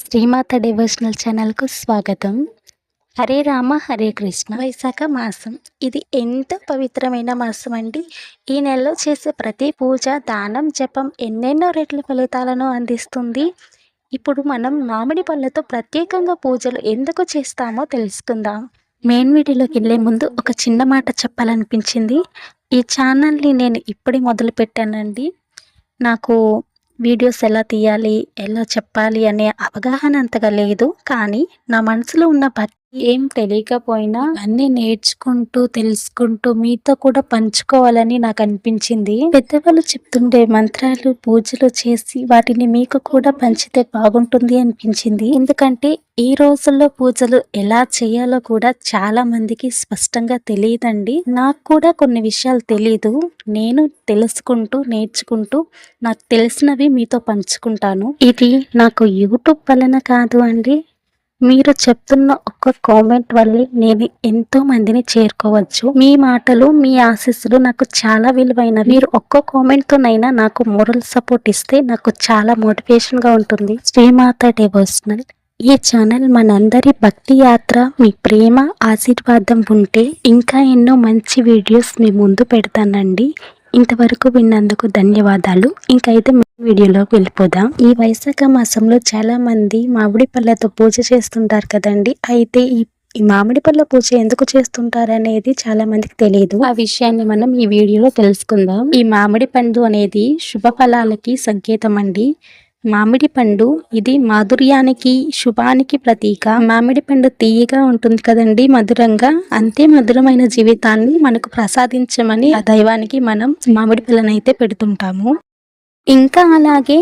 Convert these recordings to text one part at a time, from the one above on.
Srimata devotional ఛానల్కు స్వాగతం. హరే రామ హరే కృష్ణ. వైశాఖ మాసం ఇది ఎంతో పవిత్రమైన మాసం అండి. ఈ నెలలో చేసే ప్రతి పూజ, దానం, జపం ఎన్నెన్నో రెట్ల ఫలితాలను అందిస్తుంది. ఇప్పుడు మనం మామిడి పళ్ళతో ప్రత్యేకంగా పూజలు ఎందుకు చేస్తామో తెలుసుకుందాం. మెయిన్ వీడియోలోకి వెళ్ళే ముందు ఒక చిన్న మాట చెప్పాలనిపించింది. ఈ ఛానల్ని నేను ఇప్పుడే మొదలు పెట్టానండి. నాకు వీడియోస్ ఎలా తీయాలి, ఎలా చెప్పాలి అనే అవగాహన అంతగా లేదు. కానీ నా మనసులో ఉన్న భక్తి ఏం తెలియకపోయినా అన్నీ నేర్చుకుంటూ, తెలుసుకుంటూ మీతో కూడా పంచుకోవాలని నాకు అనిపించింది. పెద్దవాళ్ళు చెప్తుండే మంత్రాలు, పూజలు చేసి వాటిని మీకు కూడా పంచితే బాగుంటుంది అనిపించింది. ఎందుకంటే ఈ రోజుల్లో పూజలు ఎలా చేయాలో కూడా చాలా మందికి స్పష్టంగా తెలియదండి. నాకు కూడా కొన్ని విషయాలు తెలీదు. నేను తెలుసుకుంటూ, నేర్చుకుంటూ నాకు తెలిసినవి మీతో పంచుకుంటాను. ఇది నాకు యూట్యూబ్ వలన కాదు అండి. మీరు చెప్తున్న ఒక్క కామెంట్ వల్లే నేను ఎంతో మందిని చేరుకోవచ్చు. మీ మాటలు, మీ ఆశీస్సులు నాకు చాలా విలువైనవి. మీరు ఒక్క కామెంట్తోనైనా నాకు మోరల్ సపోర్ట్ ఇస్తే నాకు చాలా మోటివేషన్గా ఉంటుంది. శ్రీమాత డివోషనల్ ఈ ఛానల్ మనందరి భక్తి యాత్ర. మీ ప్రేమ, ఆశీర్వాదం ఉంటే ఇంకా ఎన్నో మంచి వీడియోస్ మీ ముందు పెడతానండి. ఇంతవరకు విన్నందుకు ధన్యవాదాలు. ఇంకైతే వీడియోలోకి వెళ్ళిపోదాం. ఈ వైశాఖ మాసంలో చాలా మంది మామిడి పళ్ళతో పూజ చేస్తుంటారు కదండి. అయితే ఈ మామిడి పళ్ళ పూజ ఎందుకు చేస్తుంటారు అనేది చాలా మందికి తెలియదు. ఆ విషయాన్ని మనం ఈ వీడియోలో తెలుసుకుందాం. ఈ మామిడి పండు అనేది శుభ ఫలాలకి సంకేతం అండి. మామిడి పండు ఇది మాధుర్యానికి, శుభానికి ప్రతీక. మామిడి పండు తీయగా ఉంటుంది కదండి, మధురంగా. అంతే మధురమైన జీవితాన్ని మనకు ప్రసాదించమని ఆ దైవానికి మనం మామిడి పళ్ళనైతే పెడుతుంటాము. ఇంకా అలాగే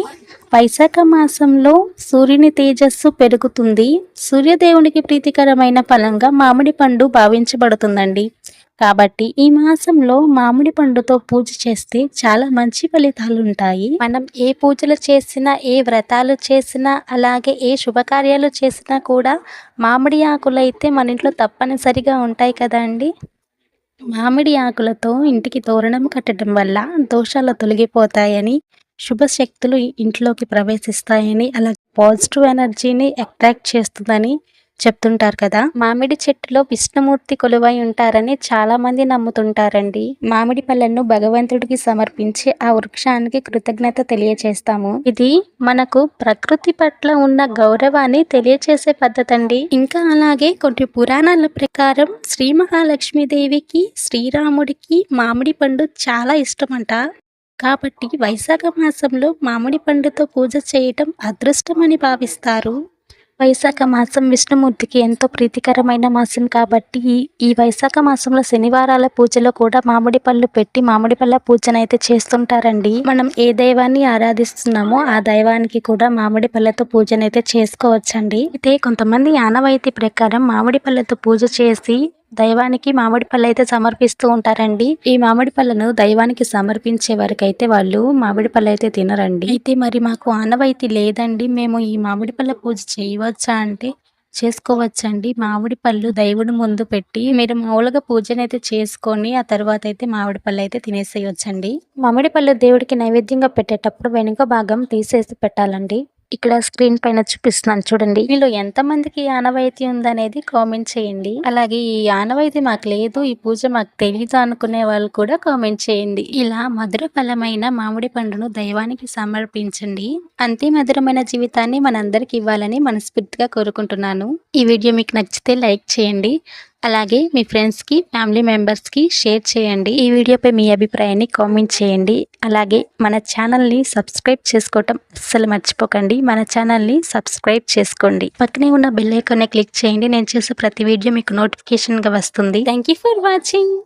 వైశాఖ మాసంలో సూర్యుని తేజస్సు పెరుగుతుంది. సూర్యదేవునికి ప్రీతికరమైన ఫలంగా మామిడి పండు భావించబడుతుందండి. కాబట్టి ఈ మాసంలో మామిడి పండుతో పూజ చేస్తే చాలా మంచి ఫలితాలు ఉంటాయి. మనం ఏ పూజలు చేసినా, ఏ వ్రతాలు చేసినా, అలాగే ఏ శుభకార్యాలు చేసినా కూడా మామిడి ఆకులు అయితే మన ఇంట్లో తప్పనిసరిగా ఉంటాయి కదా అండి. మామిడి ఆకులతో ఇంటికి తోరణం కట్టడం వల్ల దోషాలు తొలగిపోతాయని, శుభశక్తులు ఇంట్లోకి ప్రవేశిస్తాయని, అలాగే పాజిటివ్ ఎనర్జీని అట్రాక్ట్ చేస్తుందని చెప్తుంటారు కదా. మామిడి చెట్టులో విష్ణుమూర్తి కొలువై ఉంటారని చాలా మంది నమ్ముతుంటారండి. మామిడి పళ్ళను భగవంతుడికి సమర్పించి ఆ వృక్షానికి కృతజ్ఞత తెలియచేస్తాము. ఇది మనకు ప్రకృతి పట్ల ఉన్న గౌరవాన్ని తెలియచేసే పద్ధతి అండి. ఇంకా అలాగే కొన్ని పురాణాల ప్రకారం శ్రీ మహాలక్ష్మీదేవికి, శ్రీరాముడికి మామిడి పండు చాలా ఇష్టమంట. కాబట్టి వైశాఖ మాసంలో మామిడి పండుతో పూజ చేయటం అదృష్టమని భావిస్తారు. వైశాఖ మాసం విష్ణుమూర్తికి ఎంతో ప్రీతికరమైన మాసం కాబట్టి ఈ వైశాఖ మాసంలో శనివారాల పూజలో కూడా మామిడి పళ్ళు పెట్టి మామిడి పళ్ళ పూజనైతే చేస్తుంటారండి. మనం ఏ దైవాన్ని ఆరాధిస్తున్నామో ఆ దైవానికి కూడా మామిడి పళ్ళతో పూజనైతే చేసుకోవచ్చండి. అయితే కొంతమంది ఆనవాయితీ ప్రకారం మామిడి పళ్ళతో పూజ చేసి దైవానికి మామిడి పళ్ళు అయితే సమర్పిస్తూ ఉంటారండి. ఈ మామిడి పళ్ళను దైవానికి సమర్పించే వరకు అయితే వాళ్ళు మామిడి పళ్ళు అయితే తినరండి. అయితే మరి మాకు ఆనవాయితీ లేదండి, మేము ఈ మామిడి పళ్ళ పూజ చేయవచ్చా అంటే చేసుకోవచ్చండి. మామిడి పళ్ళు దేవుడి ముందు పెట్టి మీరు మామూలుగా పూజనైతే చేసుకొని ఆ తర్వాత అయితే మామిడి పళ్ళు అయితే తినేసేయొచ్చండి. మామిడి పళ్ళు దేవుడికి నైవేద్యంగా పెట్టేటప్పుడు వెనుక భాగం తీసేసి పెట్టాలండి. ఇక్కడ స్క్రీన్ పైన చూపిస్తున్నాను చూడండి. మీలో ఎంతమందికి ఆనవాయితీ ఉందనేది కామెంట్ చేయండి. అలాగే ఈ ఆనవాయితీ మాకు లేదు, ఈ పూజ మాకు తెలీదు అనుకునే వాళ్ళు కూడా కామెంట్ చేయండి. ఇలా మధుర ఫలమైన మామిడి పండును దైవానికి సమర్పించండి. అంతే మధురమైన జీవితాన్ని మనందరికి ఇవ్వాలని మనస్ఫూర్తిగా కోరుకుంటున్నాను. ఈ వీడియో మీకు నచ్చితే లైక్ చేయండి. అలాగే మీ ఫ్రెండ్స్కి, ఫ్యామిలీ మెంబర్స్కి షేర్ చేయండి. ఈ వీడియోపై మీ అభిప్రాయాన్ని కామెంట్ చేయండి. అలాగే మన ఛానల్ని సబ్స్క్రైబ్ చేసుకోవటం అస్సలు మర్చిపోకండి. మన ఛానల్ని సబ్స్క్రైబ్ చేసుకోండి. పక్కనే ఉన్న బెల్ ఐకాన్ని క్లిక్ చేయండి. నేను చేసే ప్రతి వీడియో మీకు నోటిఫికేషన్గా వస్తుంది. Thank you for watching.